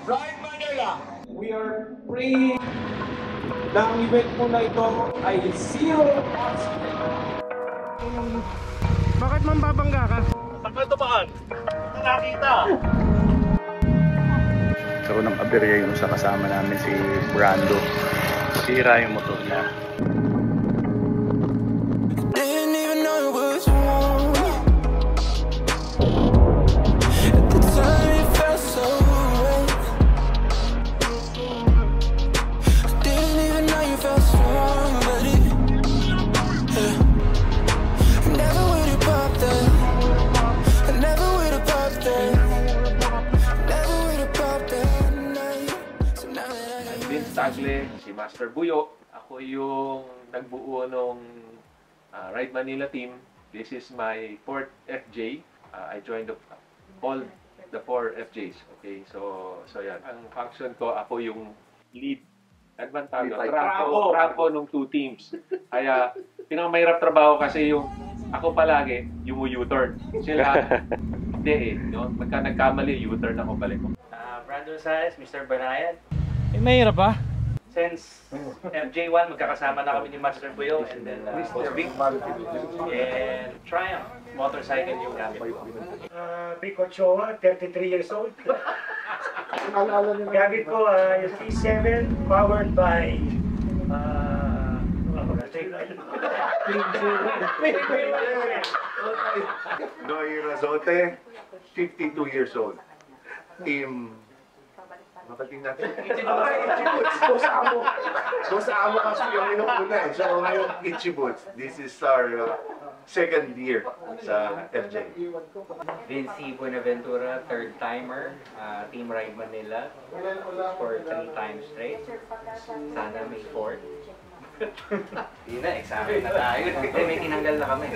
Ride Manila. We are praying na ang event po na ito ay zero accident. Bakit mambabangga ka? Saan tumaan? Nakita. Karoon ng aberya yung sa kasama namin si Brando. Sira yung motor niya. Didn't even know it was wrong. At the time it felt so right. Didn't even know you felt strong, but it never would have popped that. I never would have popped that. Never would have popped that night. So now that I got Vince Tagle, si Master Buyo. Ako yung nagbuo ng Ride Manila team. This is my 4th FJ. I joined all the 4 FJs. Okay, so yan. Ang function ko, ako yung lead. Trafo nung 2 teams. Kaya pinakamahirap trabaho kasi yung ako palagi, yung U-turn. Sila, hindi eh. No? Pagka nagkamali, U-turn ako balik ko. Brandon Saez, Mr. Banayan. Mahirap ba? Since FJ1, magkakasama na kami ni Master Buyo and then Boss Vic. And Triumph motorcycle yung gamit ko. Vic Ochoa, 33 years old. Gamit ko yung C7 powered by Noy Razote, 52 years old. Team... Makating natin. Amo kasi yung inukuna eh. So ngayon, Itchy Boots. This is our second year sa FJ. Vinci Buenaventura, third timer, Team Ride Manila for 3 times straight. Sana may 4th. Hindi na, examine na tayo. Hindi, may tinanggal na kami.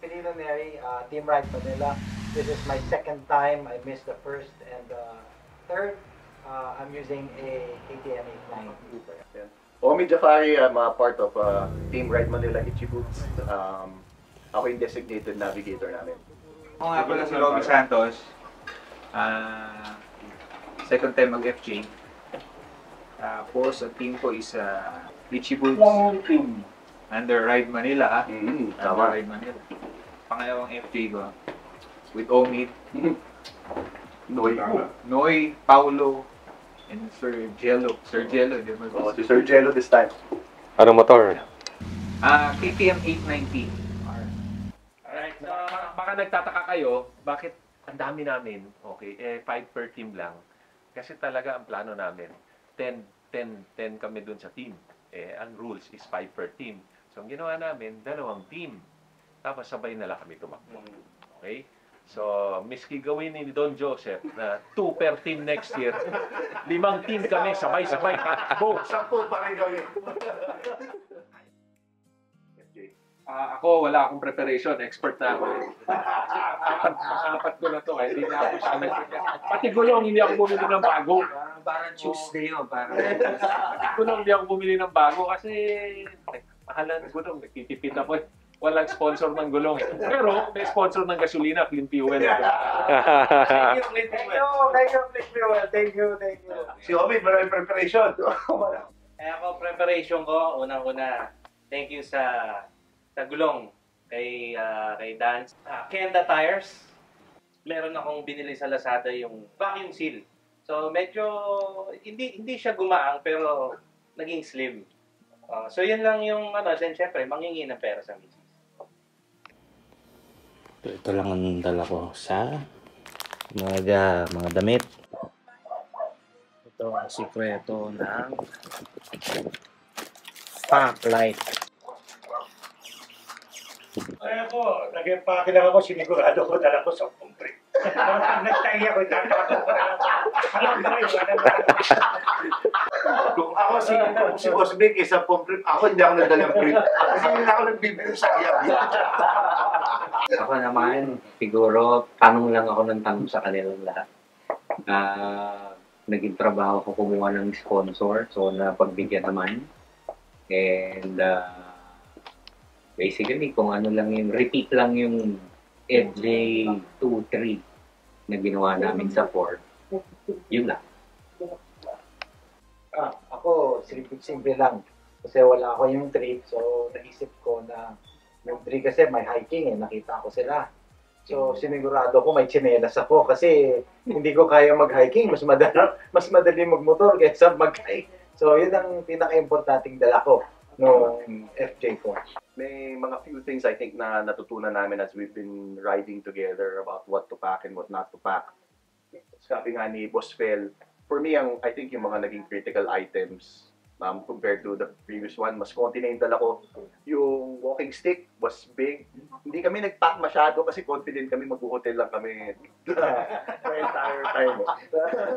Pilino Neri, Team Ride Manila. This is my second time. I missed the first and third. I'm using a KTM 890. Omi Jafari, I'm a part of Team Ride Manila Itchy Boots. Ako yung designated navigator namin. Ako nga pala si Robby Santos. Second time mag-FJ. Tapos, ang team ko is Itchy Boots. Under Ride Manila. Under Ride Manila. Pangalawang FJ ko. With Omi. Noy, Paulo, and Sir Jello. Sir Jello. Oh, si Sir Jello this time. Anong motor? KTM 890. Alright, so baka nagtataka kayo, bakit ang dami namin? Okay, 5 per team lang. Kasi talaga ang plano namin, 10 kami dun sa team. Ang rules is 5 per team. So ang ginawa namin, 2 team. Tapos sabay na lang kami tumakbo. Okay? So, miski gawin ni Don Joseph na 2 per team next year, 5 team kami, sabay-sabay. Go! 10 pa rin gawin. Ako, wala akong preparation. Expert na ako. Apat ko na to. Hindi na ako siya pati gulong, hindi ako bumili ng bago. Parang Tuesday yun. Pati gulong, hindi ako bumili ng bago kasi mahalan ng gulong. Nagtitipid ako eh. Walang sponsor ng gulong eh. Pero may sponsor ng gasolina, Clean Fuel. Thank you, Thank you. Si Omi, maraming preparation. Ako, preparation ko, unang-una, thank you sa gulong kay Dance. Kenda Tires, meron akong binili sa Lazada yung vacuum seal. So medyo, hindi siya gumaang pero naging slim. So yun lang yung then syempre, manghingi ng pera sa misis. Ito lang ang dala ko sa mga damit. Ito ang sikreto ng fog light. Ay ako, nag-empake lang ako, sinigurado ko dala ko sa pumpre. Nagtahi ako, itatapos ko na lang. Alam mo yun, Kung ako si Boss Vic isa pumpre, ako hindi ako nagdalang print. Kasi hindi ako nagbibiro sa iyap. Ako naman, siguro, tanong lang ako ng tanong sa kanilang lahat. Naging trabaho ko kumuha ng sponsor, so napagbigyan naman. And basically, kung ano lang yung, repeat lang yung FJ23 na ginawa namin sa 4. Yun lang. Ako, simple lang. Kasi wala ako yung trip, so naisip ko na yung trip kasi may hiking nakita ko sila. So sinigurado ko may tsinelas ako kasi hindi ko kaya mag-hiking, mas madali magmotor kaysa mag-hike. So yun ang pinaka-importanting dala ko nung FJ ko. May mga few things I think na natutunan namin as we've been riding together about what to pack and what not to pack. Sabi nga ni Boss Fel, for me, I think yung mga naging critical items compared to the previous one, mas konti na yung dala ko. Yung walking stick was big. Hindi kami nag-pack masyado kasi confident kami mag-hotel lang kami the entire time.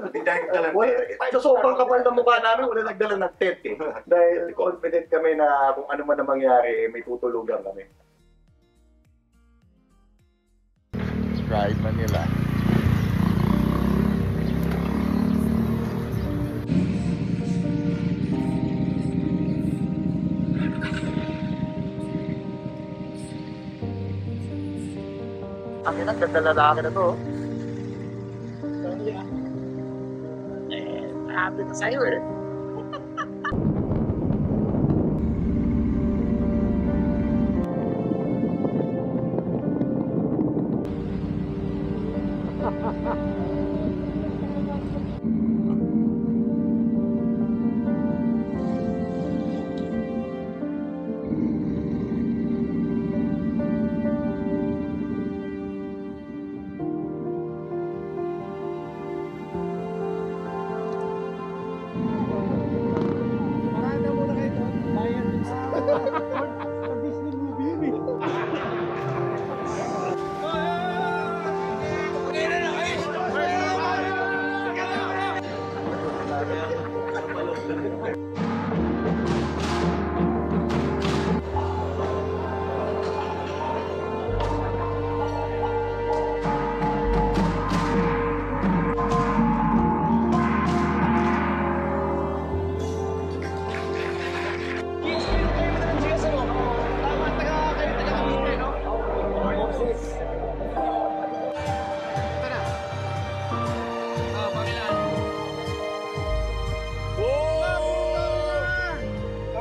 Hindi dahil dala ng tent. So sobrang kapal ng mukha namin, wala nagdala ng tent eh. Dahil confident kami na kung ano man ang mangyari, may tutulugan kami. Ride Manila. Akin ang ganda lalaki na to. Happy na sa'yo eh.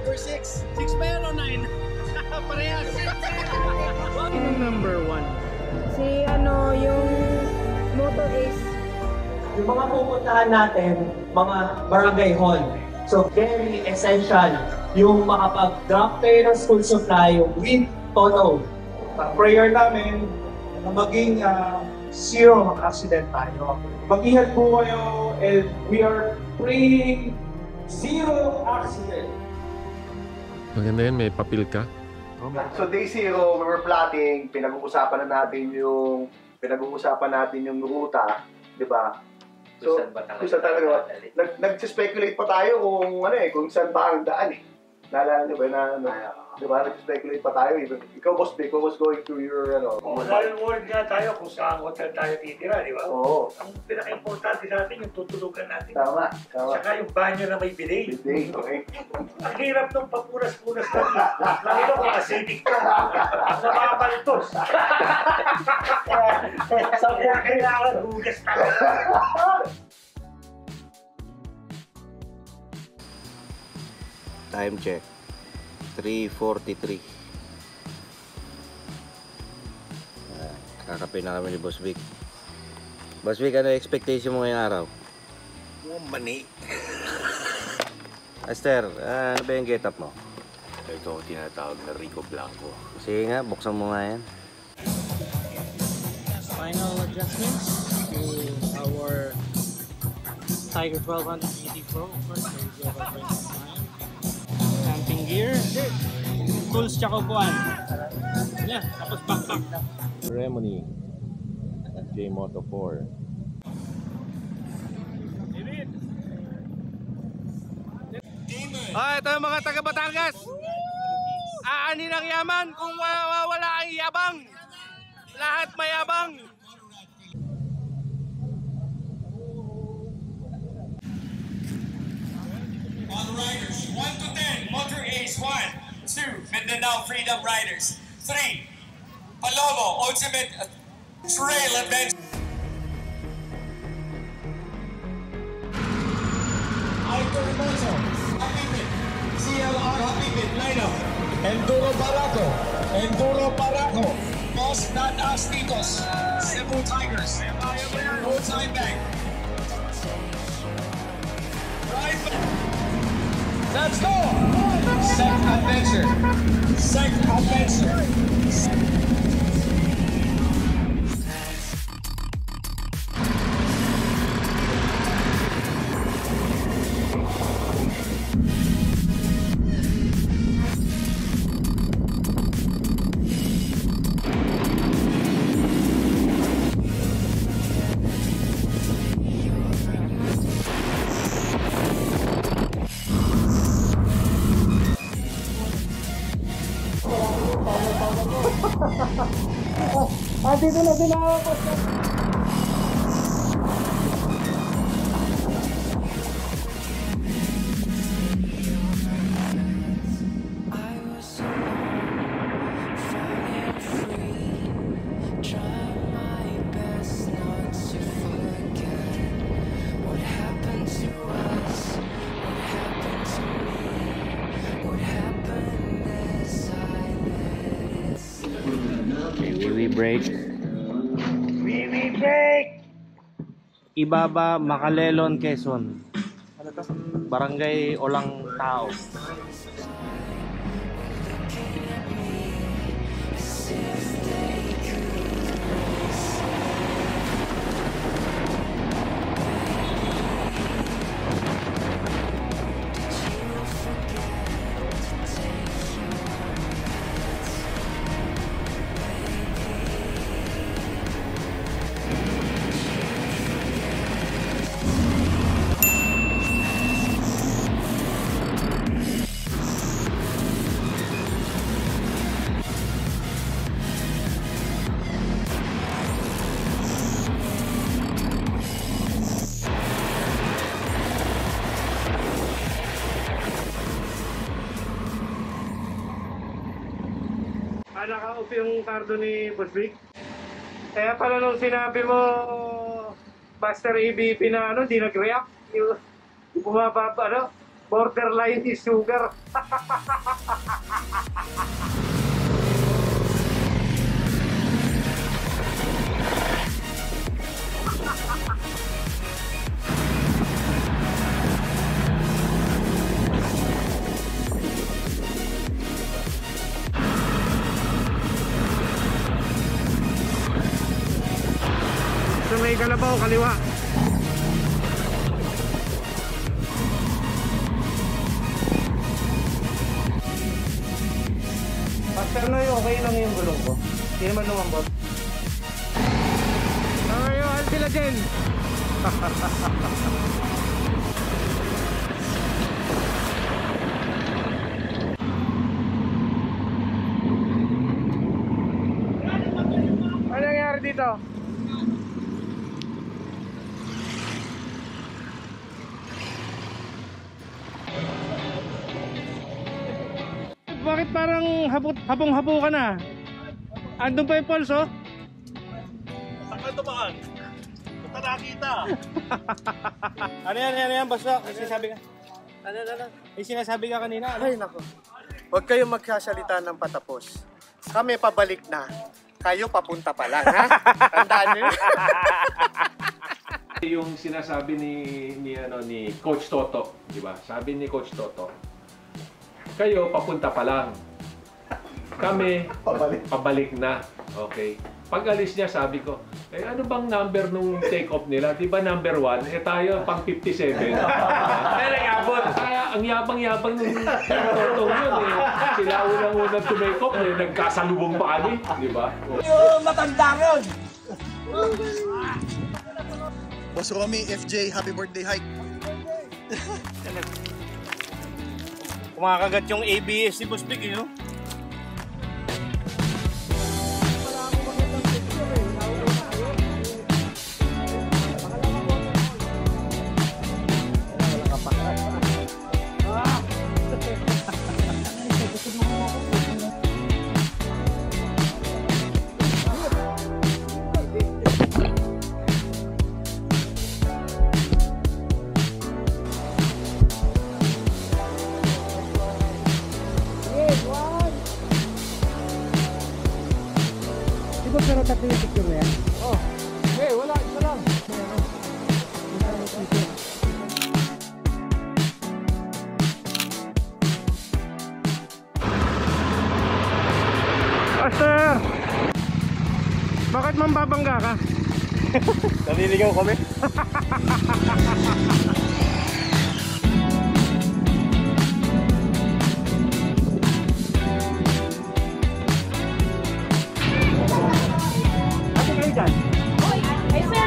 Number 6. 6 pa yan o 9? Parehas. Yung number 1? Si yung Moto Ace. Yung mga pupuntahan natin, mga barangay hall. So very essential yung makapag-drop kayo ng school supply with Toto. Prayer namin na maging zero accident tayo. Mag-ingat po kayo and we are praying zero accident. Maganda yan, may papel ka. So day 0, we were plotting, pinag-uusapan natin yung ruta, di ba? So, kung saan talaga, nag-speculate pa tayo kung saan ba ang daan eh. Naalala niyo ba di ba, nag-speculate pa tayo. Ikaw, Boss Vic, what was going through your, Nal-word nga tayo kung saan hotel tayo titira, di ba? Oo. Ang pinaka-importante natin yung tutulugan natin. Tama. Saka yung banyo na may bidet. Okay. Ang hirap nung papunas-punas natin. Lalo kung acidic ka. Napapantos. Kaya kailangan hugas talaga. Time check. 3:43. Kakape na kami ni Boss Vic. Boss Vic, ano expectation mo ngayong araw? Mani. Aster, ano ba yung get up mo? Ito ang tinatawag na Rico Blanco. Sige nga, buksan mo nga yan. Final adjustments to our Tiger 1280 Pro. Of course, there is over 29. Camping gear, tools tsaka upuan. Yeah, tapos backpack. Ceremony at J Moto 4. Ito yung mga taga Batangas. Aani ng yaman kung wala ang yabang. Lahat mayabang. All riders, 1 to 10, Motor Ace 1, 2, Mindanao Freedom Riders, 3, Palomo Ultimate Trail Adventure. CLR Hapipit lineup. Enduro Barako, Boss Not Astitos, Cebu Tigers, Roadside Bank. Let's go! Sec Adventure. Dito na sila ako. Break. Ibaba, Macalelon, Quezon. Barangay Olang Tao. Naka-off yung cardo ni Boss Vic. Kaya pala nung sinabi mo Buster EBP na di nag-react. Yung bumaba borderline is sugar. May kalabaw, kaliwa. Pastor na okay lang yung gulong ko. Hindi naman lumambot. Ayun, sila dyan. Ano nangyari dito? Bakit parang habong-habo ka na? Andun pa yung pulse, oh? Saan ka tumaan? Basta nakita. Ano yan, basta. May sinasabi ka. Ano? May sinasabi ka kanina. Ay, nako. Huwag kayong magsasalita ng patapos. Kami pabalik na. Kayo papunta pa lang, ha? Tandaan niyo. Yung sinasabi ni Coach Toto, di ba? Sabi ni Coach Toto, kayo papunta pa lang. Kami pabalik na. Okay. Pag alis niya, sabi ko, ano bang number nung take-off nila? Di ba number 1? Tayo pang 57. Nag-abot. Kaya ang yabang-yabang nung Toto yun eh. Sila unang-unang to make off eh. Nagkasalubong pa kami. Di ba? Yung matanda yun! Boss Romy, FJ, happy birthday hike. Kumakagat yung ABS si Boss Vic, no? tatlo yung picture na yan? Oh. Hey, wala. Isa lang. Master! Bakit mambabangga ka? Naliligaw kami. Ate kayo dyan? Ay, sir!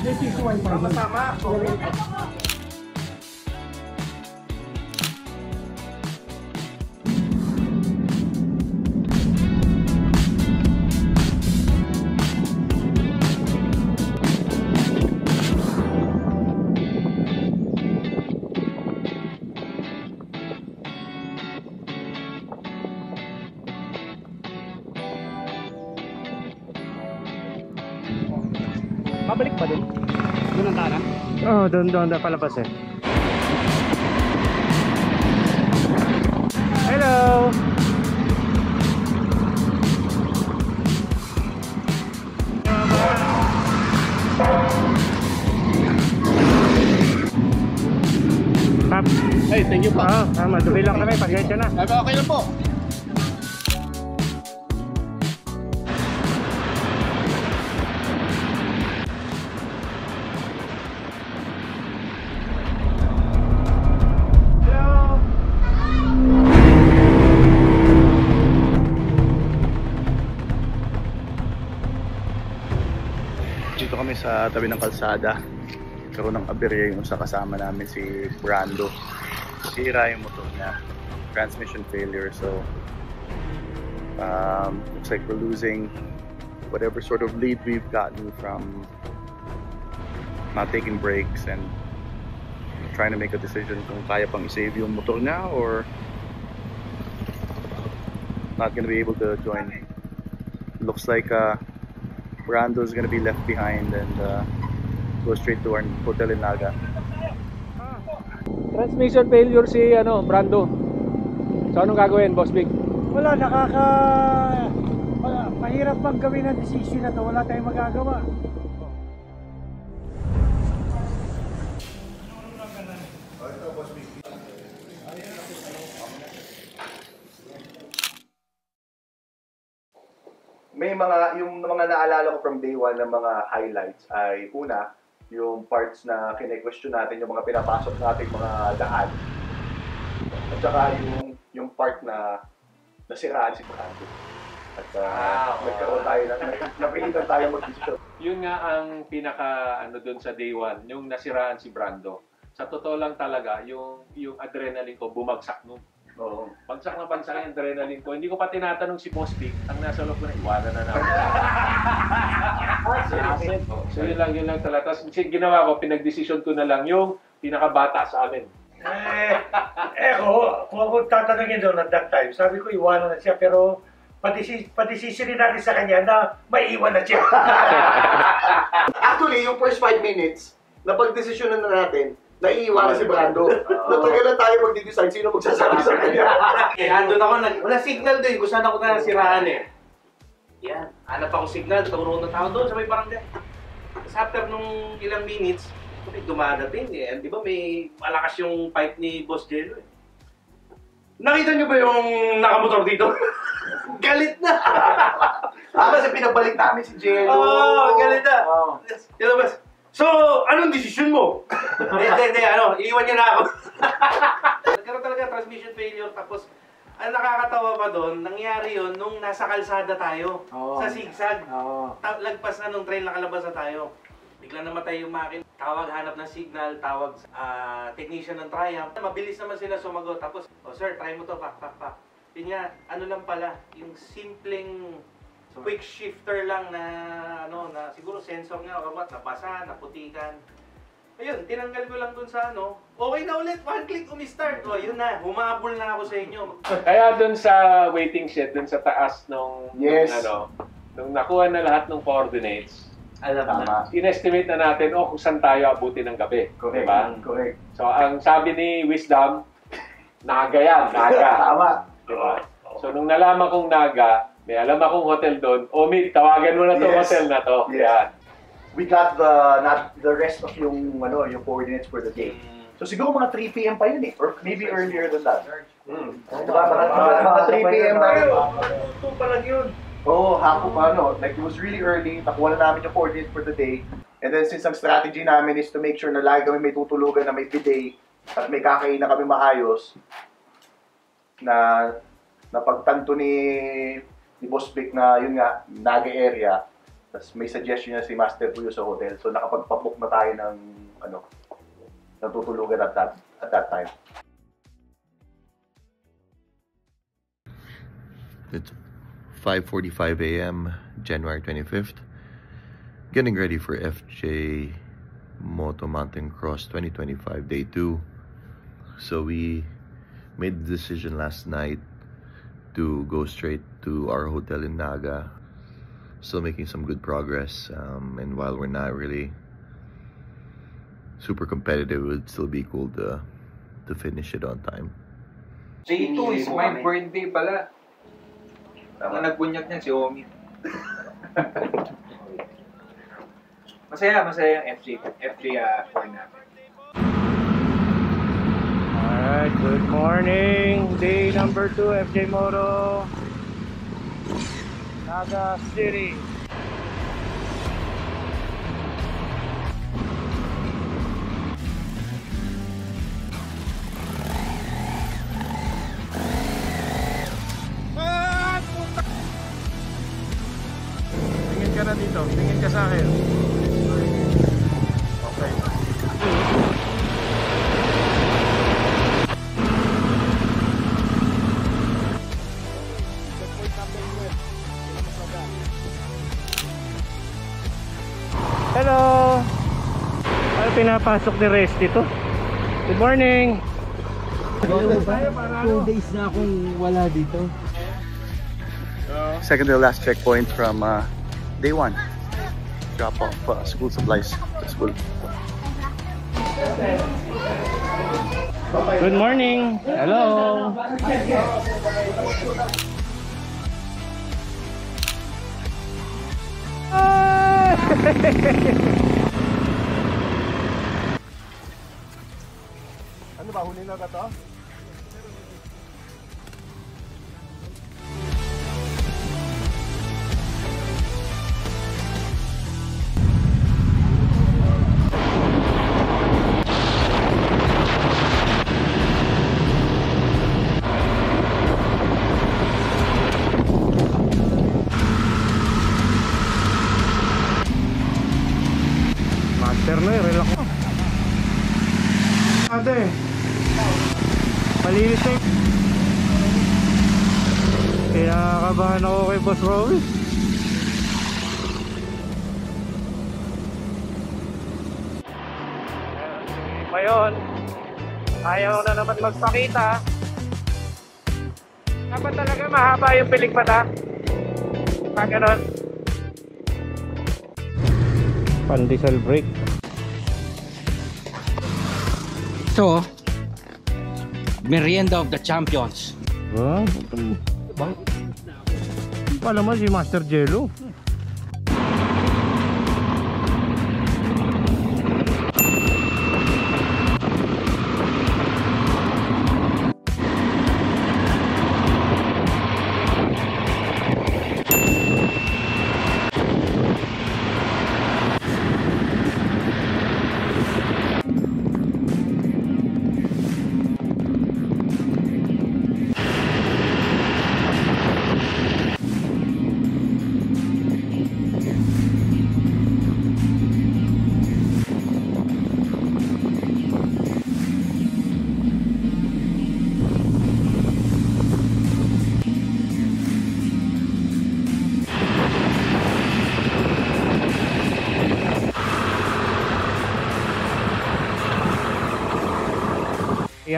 This is one problem. Sama. Babalik pa din? Doon ang tanan? Oo, doon na palabas eh. Hello! Pap! Hey, thank you po. Madumi lang kami, pag-gensya na. Okay lang po. Dito kami sa tabi ng kalsada. Karoon ng aberya yung sa kasama namin si Brando. Sira yung motor niya. Transmission failure. So looks like we're losing whatever sort of lead we've gotten from not taking breaks and trying to make a decision kung kaya pang i-save yung motor niya or not gonna be able to join. Looks like Brando is gonna be left behind and go straight to our hotel in Naga. Transmission failure si Brando. So anong gagawin, Boss Big? Wala, mahirap bang gawin ang decision na to. Wala tayong magagawa. May yung mga naalala ko from day one ng mga highlights ay una, yung parts na kine-question natin, yung mga pinapasok natin mga daan. At saka yung part na nasiraan si Brando. At nagkaroon tayo napilitan tayo mag-decision. Yun nga ang pinaka doon sa day one, yung nasiraan si Brando. Sa totoo lang talaga, yung adrenaline ko bumagsak nun. Oo. Bagsak na bagsak yung adrenaline ko. Hindi ko pa tinatanong si Boss Big. Ang nasa loob ko na, iwanan na namin. So yun lang talaga. Tapos ginawa ko, pinag-decision ko na lang yung pinakabata sa amin. Kung ako tatanungin doon at that time, sabi ko iwanan na siya, pero padesisyon natin sa kanya na maiiwan na siya. Actually, yung first 5 minutes, napag-desisyonan na natin, naiiwanan si Brando. Natagalan tayo mag-decide sino magsasabi sa kanya. Andun ako, wala signal doon kung saan ako nasiraan eh. Yan, hanap ako signal, turo na tao doon sa may barangay. Tapos after nung ilang minutes, may dumadating eh. Di ba may malakas yung pipe ni Boss Jello eh. Nakita niyo ba yung nakamotor dito? Galit na! Kasi pinabalik namin si Jello. Oo, galit na. Dilabas. So, anong desisyon mo? Hindi, iiwan niya na ako. Nagkaroon talaga transmission failure, tapos ang nakakatawa pa doon, nangyari yun nung nasa kalsada tayo, sa zigzag. Lagpas na nung trail, nakalabas na tayo. Biglang namatay yung makin. Tawag, hanap ng signal, tawag technician ng Triumph. Mabilis naman sila sumagot. Tapos, sir, try mo to, pak. Yun nga, lang pala, yung simpleng quick shifter lang na siguro sensor nga or what, nabasa, naputikan. Ayun, tinanggal ko lang dun sa okay na ulit, one click, umi-start. Yun na, humabol na ako sa inyo. Kaya dun sa waiting shed, dun sa taas nung nakuha na lahat ng coordinates, in-estimate na natin, kung saan tayo abutin ng gabi. Correct. Diba? Correct. So, ang sabi ni Wisdom, Naga yan, Naga. Tama. Diba? So, nung nalaman kong Naga, May alam akong hotel doon. Omid, tawagan mo na to hotel na to. Yes. Yan. We got the rest of yung coordinates for the day. So siguro mga 3 p.m. pa yun eh, or maybe earlier than that. Diba? Mga 3 p.m. na yun. Ito pa lang yun. Oo, hapon pa like it was really early, nakuha na namin yung coordinates for the day. And then since ang strategy namin is to make sure na lagi kami may tutulugan na may bidet at may kakain na kami maayos, na pagtanto ni Boss Vic na yun nga, Naga area, tapos may suggestion niya si Master Puyo sa hotel. So nakapagpabook na tayo ng tutulugan at that time. It's 5:45 a.m. January 25th. Getting ready for FJ Moto Mountain Cross 2025 Day 2. So we made the decision last night to go straight to our hotel in Naga. Still making some good progress, and while we're not really super competitive, it would still be cool to finish it on time. Day 2 is my birthday pala. Ang nagbunyak niyan si Omi. Masaya yung FJ for namin. Alright, good morning. Day number 2, FJ Moto. Naga City. Tingin ka na dito. Tingin ka sa akin. Okay. Hello! Ano pinapasok ni Resty to? Good morning! 2 days na akong wala dito. Second to last checkpoint from day 1. Drop off school supplies to school. Good morning! Hello! Ano ba, huli na ba to? Master na relax mo. Ate, malinis na yun. Kaya kabahan ako kay Boss Rory. Ngayon, ayaw na naman magpakita. Dapat talaga mahaba yung pilik mata. Pag ganon. Pan-diesel brake. Ito, merienda of the champions. Pala mo si Master Jello.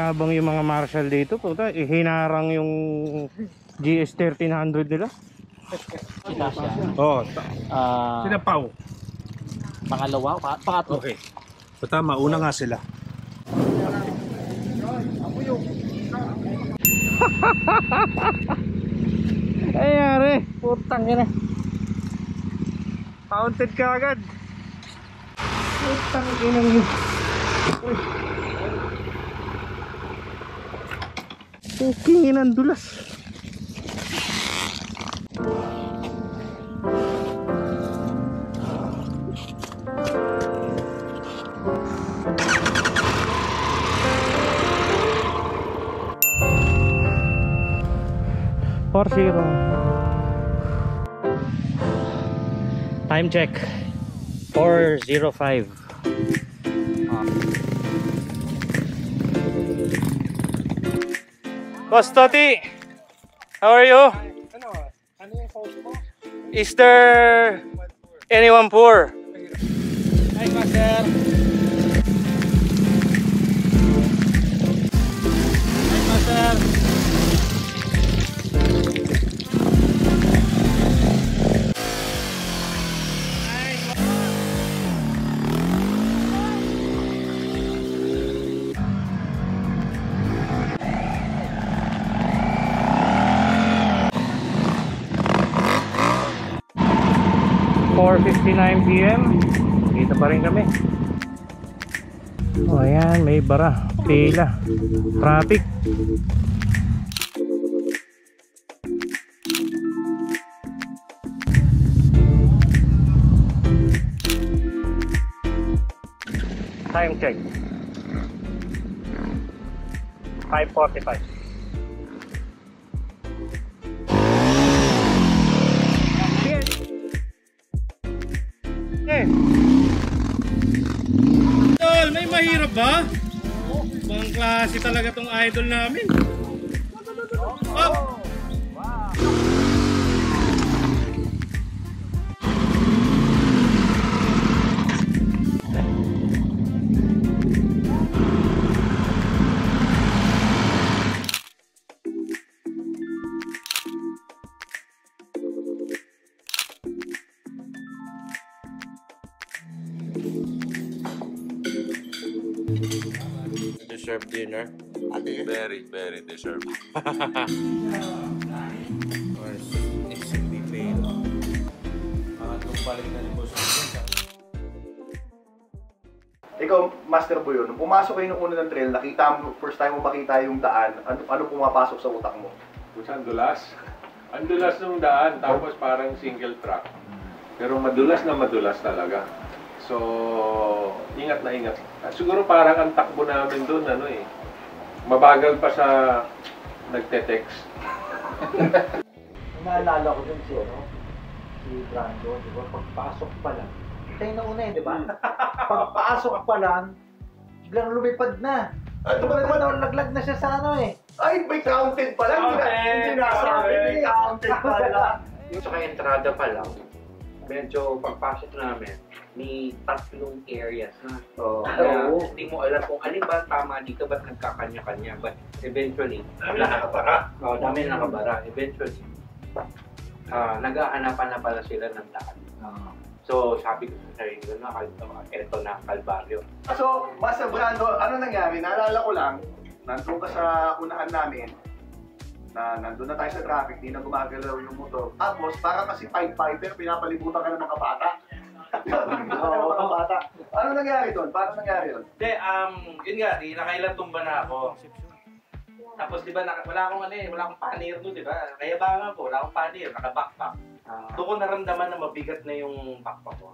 Habang yung mga marshal dito, puta, hinarang yung GS 1300 nila. Oh, sila Pau. Pangalawa, pangatlo. Okay. So tama, una nga sila. Ayari, putang ina. Counted ka agad. Putang ina yun. Puking inang dulas. Zero. Time check 4:05. Boss Toti, how are you? Is there anyone poor? Hi, Master. Hi, Master. 4:59 PM. Dito pa rin kami. Oh, ayan, may bara, pila, traffic. Time check 5:45. Tol, may mahirap ba? Ibang klase talaga tong idol namin. Oh. Deserved dinner. Very, very deserved. Ikaw, Master Boyo, nung pumasok kayo ng una ng trail, nakita mo, first time mo makita yung daan, ano pumapasok sa utak mo? Ang dulas. Ang dulas ng daan, tapos parang single track. Pero madulas na madulas talaga. So, ingat na ingat. Siguro parang ang takbo namin doon, mabagal pa sa nagte-text. Naalala ko dun si Brando, di ba? Pagpasok pa lang. Tayo na una di ba? Pagpasok pa lang, biglang lumipad na. Naglag na siya sa Ay, may counted pa lang. Hindi nasabi, may counted pa lang. Yung sa entrada pa lang, medyo pagpasok namin, may tatlong areas na. Hindi mo alam kung alin ba tama dito, ba't nagkakanya-kanya. But eventually, dami nakabara. Dami nakabara. Eventually, nag-aanapan na pala sila ng daan. So, sabi ko sa sarili ko na, eto na, Kalbaryo. So, Master Brando, ano nangyari? Naalala ko lang, nandun ka sa unahan namin, na nandun na tayo sa traffic, di na gumagalaw yung motor. Tapos, parang kasi Pied Piper, pinapalibutan ka ng mga bata. Mga bata. Ano nangyari doon? Paano nangyari yun? Hindi, yun nga, nakailang tumba na ako. Tapos di ba, wala akong panir doon, di ba? Kaya ba ko, wala akong panir, naka-backpack. Doon ko naramdaman na mabigat na yung backpack ko.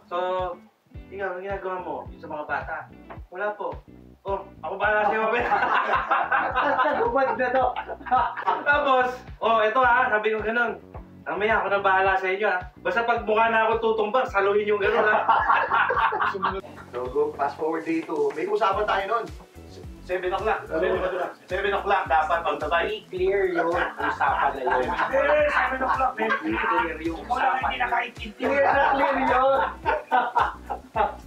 So, ikaw, ang ginagawa mo sa mga bata? Wala po. Oh, ako ba si Mabel? Nagubad na to. Tapos, eto sabi ko ganun. Mamaya ako na bahala sa inyo Basta pag mukha na ako tutumba, saluhin yung ganun So, fast forward day 2. May usapan tayo nun. 7 o'clock. 7 o'clock dapat magtabay. Clear yung usapan na yun. 7 o'clock, clear yung usapan. Hindi nakaintindi. Clear yun.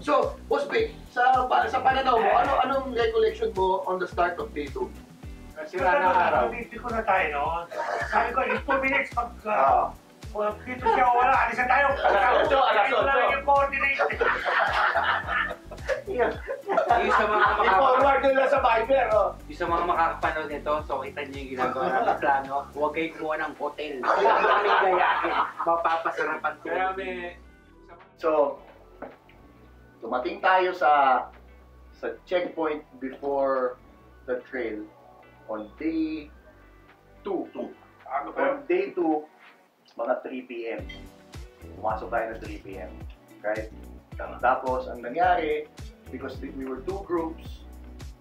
So, Boss Vic, sa pananaw mo, anong recollection mo on the start of day 2? Sira na araw. Hindi ko na tayo noon. Sabi ko, in 2 minutes pag dito siya wala, alis na tayo. Alas 8. Ito lang yung coordinate. Yung sa mga I-forward nila sa Viber, Sa mga makakapanood nito, so kita niyo yung ginagawa namin plano, huwag kayo kumuha ng hotel. Huwag kami gayahin. Mapapasarapan ko. Kaya may... So, dumating tayo sa checkpoint before the trail on day 2. On day 2, mga 3 p.m. Pumasok tayo ng 3 p.m. Right? Tapos, ang nangyari, because we were 2 groups,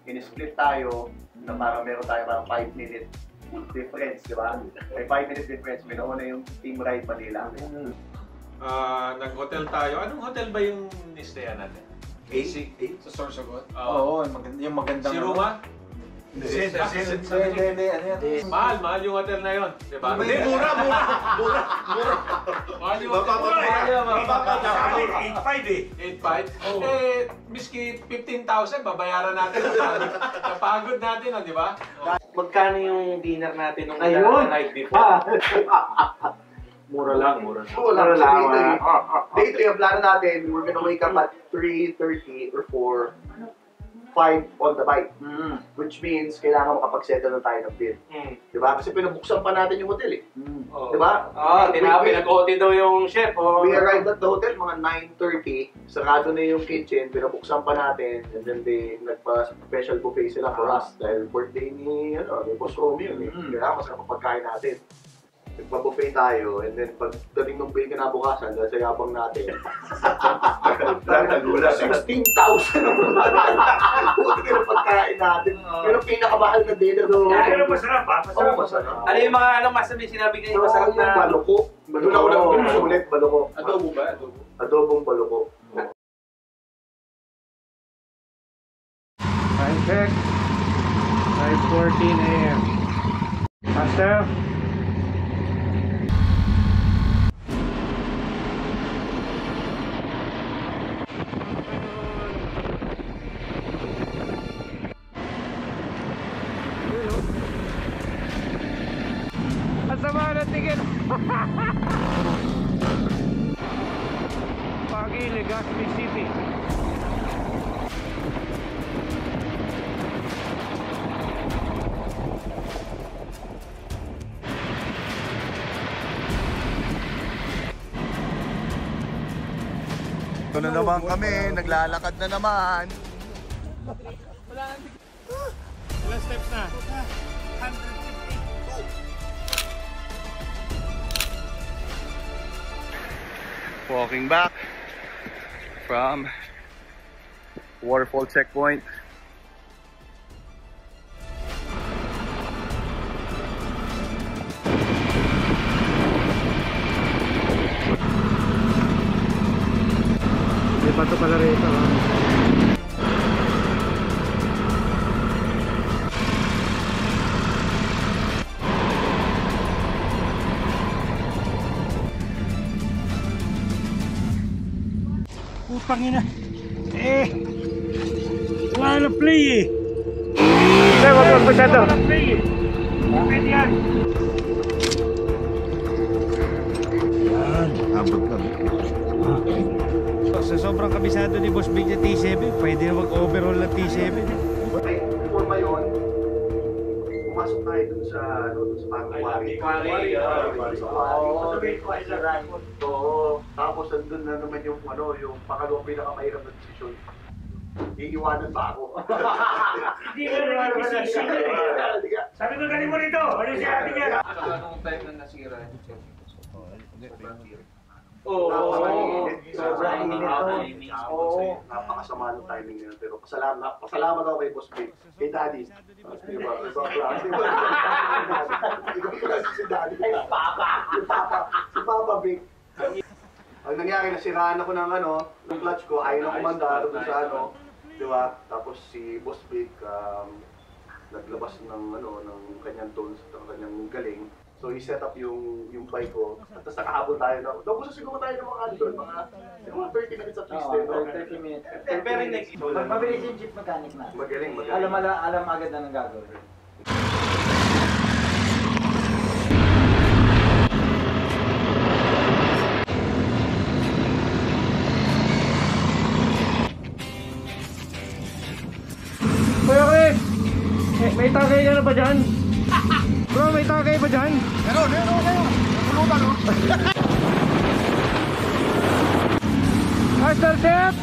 in-split tayo na parang meron tayo parang 5-minute difference, di ba? May 5-minute difference, may nauna yung Team Ride Manila. Nag-hotel tayo. Anong hotel ba yung nistayan natin? AC? Sa Sorsogon? Oo, yung magandang... Si Ruma? Mahal yung hotel na yun. Diba? Hindi, mura! Mahal yung hotel. Mapapagod. 8.5 eh. 8.5? Eh, miski 15,000, babayaran natin. Napagod natin, di ba? Magkano yung dinner natin nung night before? Mura lang. Day 3, ang plano natin, we're gonna wake up at 3:30 or 5 on the bike. Which means, kailangan makapag-settle na tayo ng bill. Diba? Kasi pinabuksan pa natin yung hotel eh. Diba? Pinag-OT daw yung chef. We arrived at the hotel mga 9:30. Sarado na yung kitchen, pinabuksan pa natin. And then nagpa-special buffet sila for us. Dahil birthday ni Boss Romeo eh. Kailangan masarap ang pagkain natin. Nagpa-buffet tayo, and then pagdating ng bill kinabukasan, dahil sa yabang natin, 16,000 buti na pagkain natin. Pero pinakamahal na dinner doon. Pero masarap ha? Masarap. Ano yung mga masabi sinabi kayo masarap na? Baloko. Doon ako lang ulit, baloko. Adobo ba? Adobong baloko. Time check. 5:14 a.m. Master. Sama na tingin. Pagi Legazpi City. Ito na naman kami, naglalakad na naman. Ilang steps na? 150. Walking back from waterfall checkpoint. May bato pala rito. Pangina. Wala na play eh. Sir, wag masyado. Wala play eh. Pwede yan. Yan, abot lang. Sa sobrang kabisado ni Boss Big na T7, pwede na mag-overall ng T7. Before mayon, pumasok tayo dun sa Pangwari. Tapos andun na naman yung pangalawang pinakamahirap na desisyon. Iiwanan ba ako? Hindi ka naman desisyon. Sabi ko galing mo nito. Ano siya atin yan? Anong time na nasira yung chef? Napakasama ng timing nila. Pero pasalamat ako kay Boss Big. Kay Daddy. Diba? Si Daddy. Si Papa Big. Ang nangyari, nasiraan ako ng ng clutch ko, ayaw na kumanda doon sa diba? Tapos si Boss Big, naglabas ng kanyang tools, ng kanyang galing. So, i-set up yung bike ko. At tapos nakahabol tayo na. Tapos siguro tayo ng mga mga 30 minutes at least. 30 minutes. Very next. Mabilis yung jeep mechanic na. Magaling. Alam agad na ng gagawin. Kuya Chris! May tagay ka na ba dyan? Bro, may tagay ba dyan? Meron. Napulutan, no? Marshal Chef!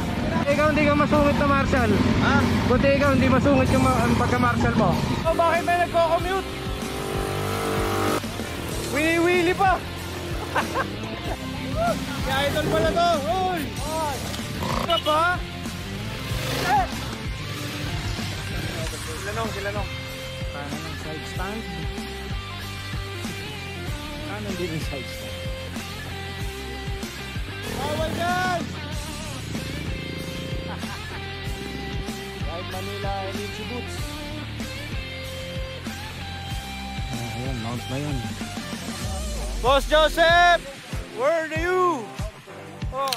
Ikaw hindi ka masungit na Marshal. Ha? Buti ikaw hindi masungit yung pagka-Marshal mo. Oh, bakit may nagko-commute? Wili-wili pa! Kaya idol pala to! Uy! Ano ba? Sila nung. Paano ng side stand? Paano din yung side stand? Bawal guys! Ride Manila Richie Boots. Ayan, mount na yun. Boss Joseph! Where are you? Oh.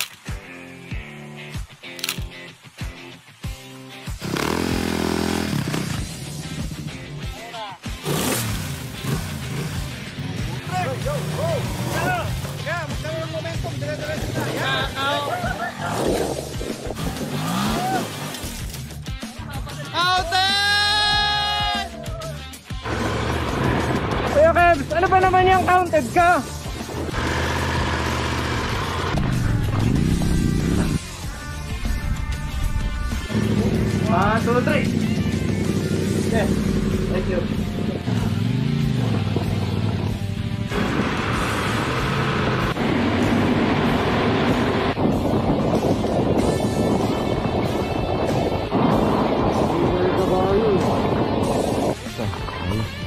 Kuya Kebs, ano ba naman yung counted ka? Two, three. Yes, thank you.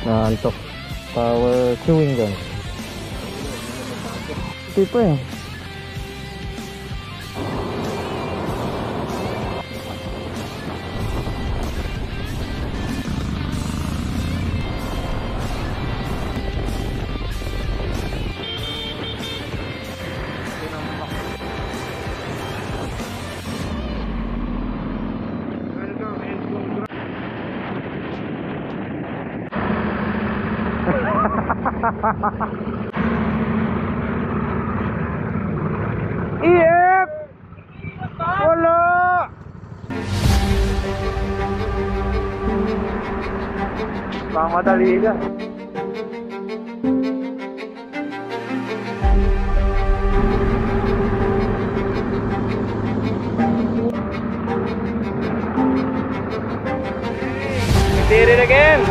Naantok. Power chewing gun. Hindi pa eh. EF! Wala! Mamadali ka. Did it again!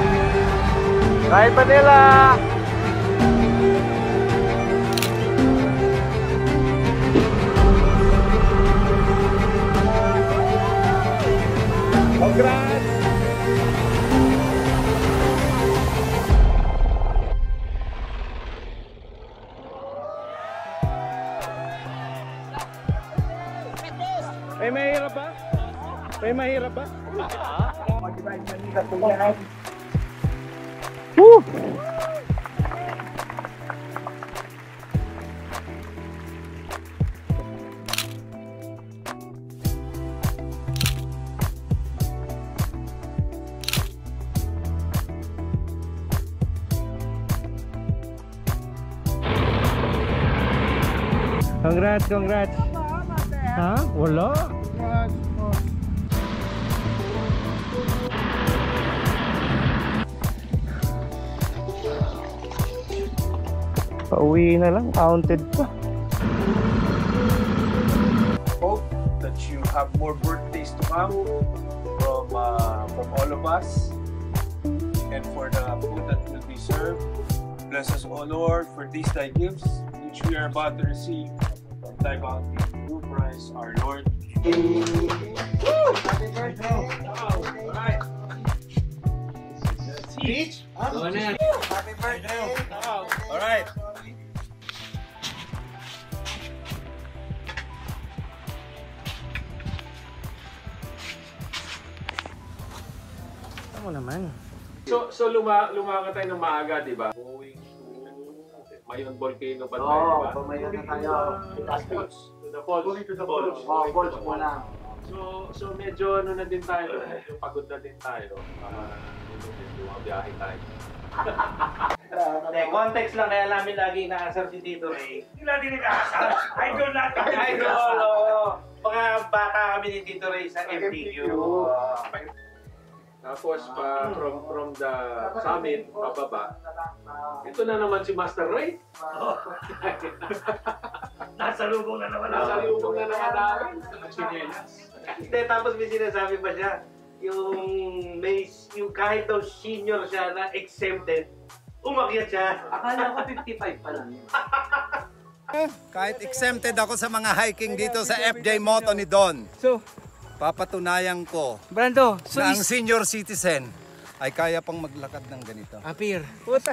Ride Manila! Congrats! May mahirap ba? May mahirap ba? Mag-ride Manila po yan. Woo! Congrats! Ha? Wala? Pauwi na lang, counted pa. Hope that you have more birthdays to come from all of us, and for the food that will be served. Bless us, O Lord, for these thy gifts, which we are about to receive from thy bounty through Christ our Lord. Happy birthday! Alright. Speech? Happy birthday! Alright. Ano naman? So lumaga tayo ng maaga, di ba? Going to Mayon Volcano pa tayo, di ba? Oo, Mayon na tayo. To the falls. Going to the falls. Oo, falls muna. So medyo ano na din tayo, medyo pagod na din tayo. Medyo mabiyahe tayo. Context lang, kaya namin lagi inaasar si Tito Ray. Hindi natin nag-aasar. Idol natin. Idol! Mga bata kami ni Tito Ray sa MTQ. Tapos from the summit, pababa, ito na naman si Master Ray. Nasa lubong na naman. Nasa lubong na naman namin. Hindi, tapos may sinasabi pa siya, yung kahit daw senior siya na exempted, umakyat siya. Akala ko 55 pa lang. Kahit exempted ako sa mga hiking dito sa FJ Moto ni Don. So, papatunayan ko Brando, na ang senior citizen ay kaya pang maglakad ng ganito. Apir.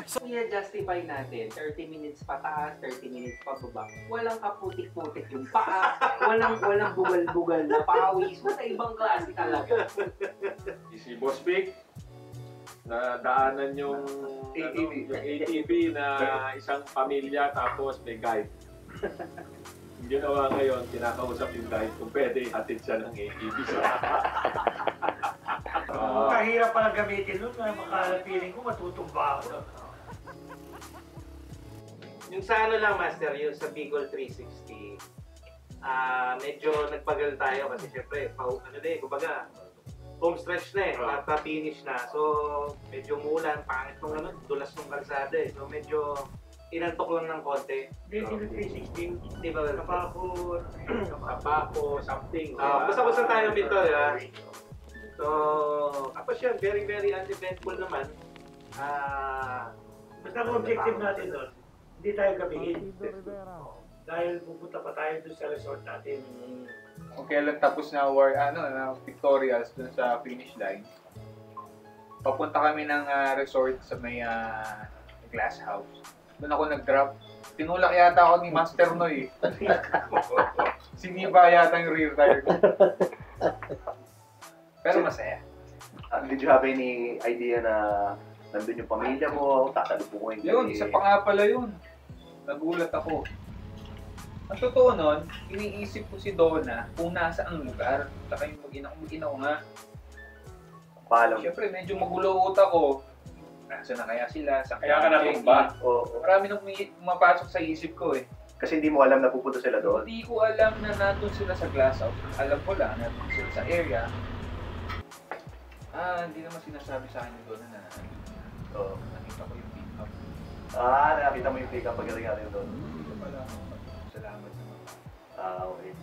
So, i-justify natin, 30 minutes pataas, 30 minutes pababa. Walang kaputik-putik yung paa, walang bugal-bugal na pawis. Wala ibang klase talaga. Si Boss Vic, na daanan yung ATV na isang pamilya tapos may guide. Yung ginawa ngayon, kinakausap yung guide kung pwede hatid siya ng ATV. Kahirap palang gamitin nun, feeling ko matutumba ako. Yung sa ano lang, Master, yung sa Bicol 360, medyo nagpagal tayo kasi syempre, kumbaga, home stretch na eh, mata-finish na. So, medyo mulan, pangit nung dulas ng kalsada eh. So, medyo inantok lang ng konti. Bicol 360, di ba? Kapako, something. Basta tayo dito, di ba? So, tapos yun, very, very uneventful naman. Basta ang objective natin doon, hindi tayo gabihin. Dahil pupunta pa tayo doon sa resort natin. Kung kailan tapos na na pictorials dun sa finish line, papunta kami ng resort sa may glass house. Doon ako nag-drop. Tinulak yata ako ni Master Noy. Siniba yata yung rear tire ko. Pero masaya. Did you have any idea na nandun yung pamilya mo, tatalubungin ka? Yun, isa pa nga pala yun. Nagulat ako. Ang totoo nun, iniisip ko si Donna kung nasa ang lugar. Saka yung mag-ina ko nga. Paalam. Siyempre, medyo magulo utak ko. Nasa na kaya sila? Kaya ka natumba? Oo. Marami nang pumapasok sa isip ko eh. Kasi hindi mo alam na pupunta sila doon? Hindi ko alam na nandun sila sa glass house. Alam ko lang na nandun sila sa area. Hindi naman sinasabi sa akin doon na nakita ko yung pick-up. Nakita mo yung pick-up pagdating natin doon? Hindi ko pala. Salamat naman. Okay.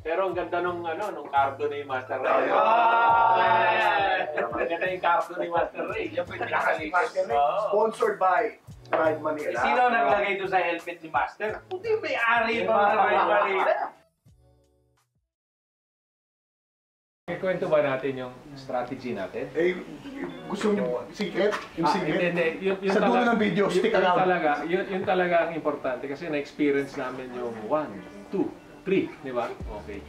Pero ang ganda nung cardo ni Master Ray. Ang ganda yung cardo ni Master Ray. Yan po yung pinakalipas. Sponsored by Ride Manila. Sino naglagay doon sa helmet ni Master? Puti may-ari pa ng Ride Manila. Kwento ba natin yung strategy natin? Gusto niyo secret? Yung secret? Hindi. Yung sa dulo ng video, stick around. Yun talaga ang importante kasi na-experience namin yung 1, 2, 3, di ba? Okay.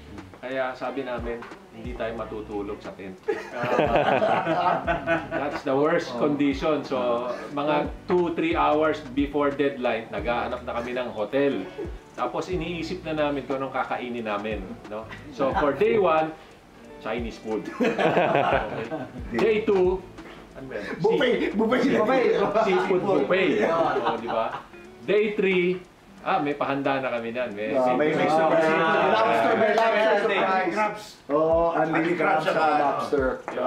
Kaya sabi namin, hindi tayo matutulog sa tent. That's the worst condition. So, mga 2-3 hours before deadline, nag-aanap na kami ng hotel. Tapos iniisip na namin kung anong kakainin namin. No? So, for day 1, Chinese food. Okay. Day 2, ano ba? Seafood buffet. Di ba? Day 3, may pahanda na kami nan. May crabs. Unlimited crabs sa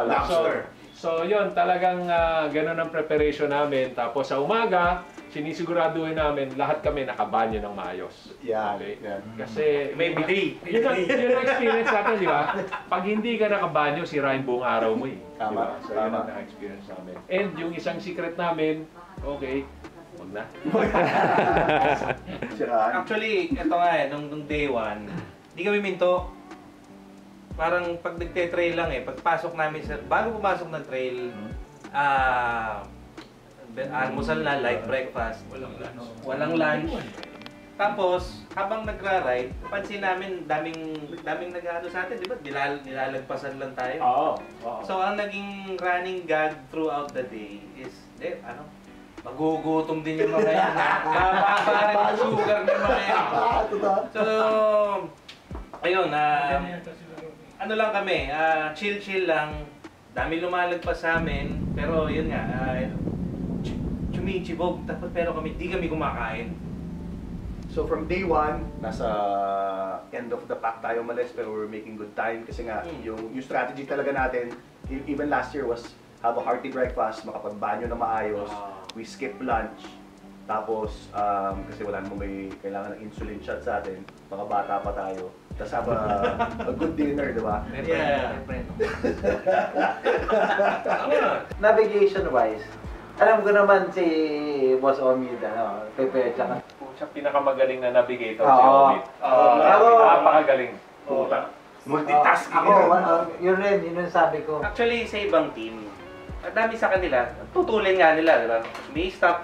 lobster. So yun, talagang ganun ang preparation namin. Tapos sa umaga, sinisiguraduhin namin lahat kami nakabanyo ng maayos. Okay? Kasi may bidet. Yun ang experience natin, di ba? Pag hindi ka nakabanyo, sira yung buong araw mo eh. Tama. So yun ang na-experience namin. And yung isang secret namin, okay, wag na. Actually, ito nga nung day 1, hindi kami minto. Parang pag nagte-trail lang pagpasok namin bago pumasok ng trail, almusal na, light breakfast, walang lunch. Tapos, habang nagra-ride, pansin namin daming nag-ano sa atin, di ba? Nilalagpasan lang tayo. Oo. So, ang naging running gag throughout the day is, magugutom din yung mga yan. Mababa rin ang sugar ng mga yan. So, ayun, ano lang kami, chill lang. Dami lumalagpas sa amin, pero yun nga, chumichibog, pero di kami kumakain. So from day 1, nasa end of the pack tayo malis, pero we're making good time kasi nga yung strategy talaga natin, even last year was have a hearty breakfast, makapagbanyo na maayos, we skip lunch, tapos kasi wala namang may kailangan ng insulin shot sa atin, mga bata pa tayo, tapos have a good dinner, di ba? Yeah. Navigation-wise, alam ko naman si Boss Omid, prepared lang. Siya pinakamagaling na navigator si Oo. Omid. Napakagaling. Multitasking. Yun rin, yun yung sabi ko. Actually, sa ibang team, ang dami sa kanila, tutulin nga nila, di ba? May stop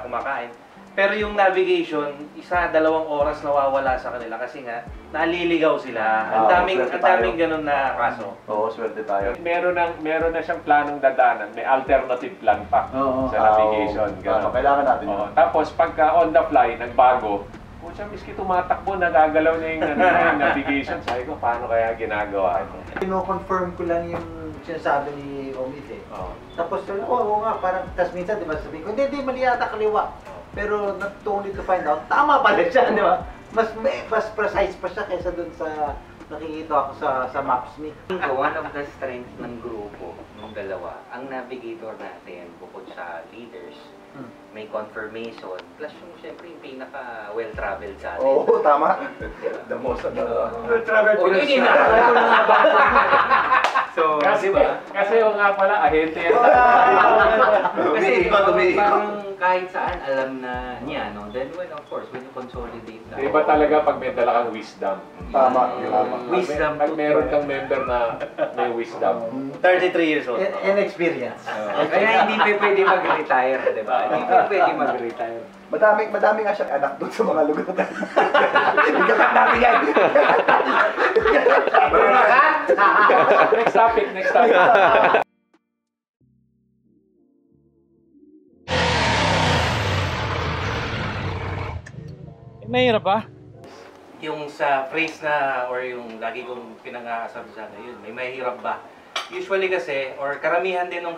kumakain. Pero yung navigation, 1-2 oras nawawala sa kanila kasi nga, naliligaw sila. Ang daming ganun na kaso. Oo, swerte tayo. Meron na siyang planong dadaanan. May alternative plan pa sa navigation. Ganun. Kailangan natin yun. Tapos pagka on the fly, nagbago, siya miski tumatakbo, nagagalaw niya yung navigation. Sabi ko, paano kaya ginagawa ito? Pino-confirm ko lang yung sinasabi ni Omid eh. Tapos, oo nga, parang, tas minsan, di ba, sabihin ko, hindi, mali yata kaliwa. Pero, only to find out, tama pala siya, di ba? Mas precise pa siya kaysa dun sa nakikita ako sa Maps.me. One of the strengths ng grupo, ng dalawa, ang navigator natin, bukod sa leaders, may confirmation, plus yung siyempre yung pinaka well-traveled sa atin. Oo, tama. The most well-traveled. So, kasi yung nga pala, ahente yan. Kasi parang kahit saan alam na niya, no? Then when of course, when you consolidate that. Iba talaga pag may dala kang wisdom. Tama. Wisdom. Pag meron kang member na may wisdom. 33 years old. And experience. Kaya hindi pa pwede mag-retire, di ba? Hindi pa pwede mag-retire. Madami nga siyang anak doon sa mga lugar na. Ikakat natin yan. Next topic. Mahirap ba? Yung sa phrase na, or yung lagi kong pinangasabi sana, yun, may mahirap ba? Usually kasi, or karamihan din ng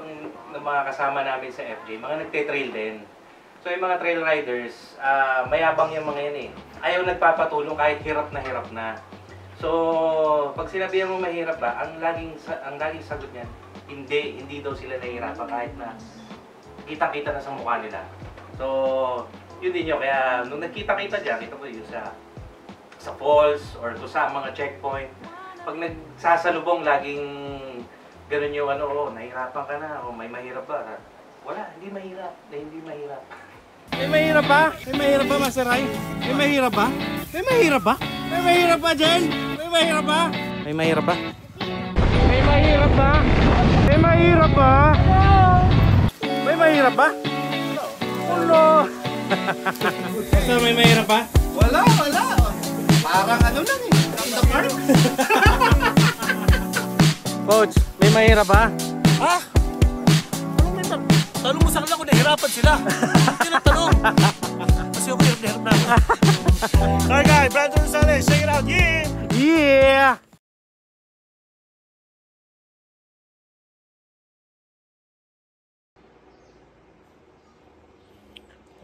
mga kasama namin sa FJ, mga nagte-trail din. So yung mga trail riders, mayabang yung mga yan eh. Ayaw nagpapatulong kahit hirap na. So, pag sinabihan mo mahirap ba, ang laging sagot niyan, hindi daw sila nahihirapan kahit na kita-kita na sa mukha nila. So, yun din yun. Kaya nung nagkita-kita dyan, kita ko yun sa falls or sa mga checkpoint. Pag nagsasalubong, laging ganun yung nahihirapan ka na, o may mahirap ba? Wala, hindi mahirap. May mahirap ba? May mahirap ba, Master Ray? May mahirap ba? May mahirap ba? May mahirap ba, Jen? May mahirap ba? May mahirap ba? May mahirap ba? May mahirap ba? May mahirap ba? Ulo! Master, may mahirap ba? Wala. Parang lang eh. From the park. Coach, may mahirap ba? Ha? Tanong mo sa kanila kung nahirapan sila. Hindi na tanong. Kasi ako hirap na ako. Alright guys, Brandon Rosales, check it out. Yeah!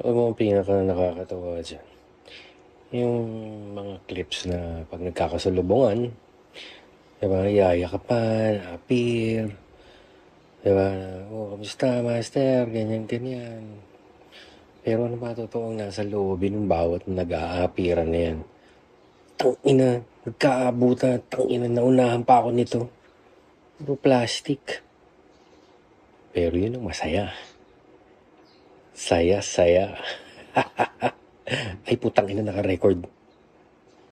Alam mo ang pinaka nakakatawa dyan? Yung mga clips na pag nagkakasalubungan, diba, yayakapan, appear, diba, kamusta, master, ganyan. Pero ano ba totoong nasa loobin ng bawat nag-a-appearan na yan? Tangina, nagkaabutan, tangina, naunahan pa ako nito. Puro plastic. Pero yun ang masaya. Saya. Ay, putang ina, naka-record.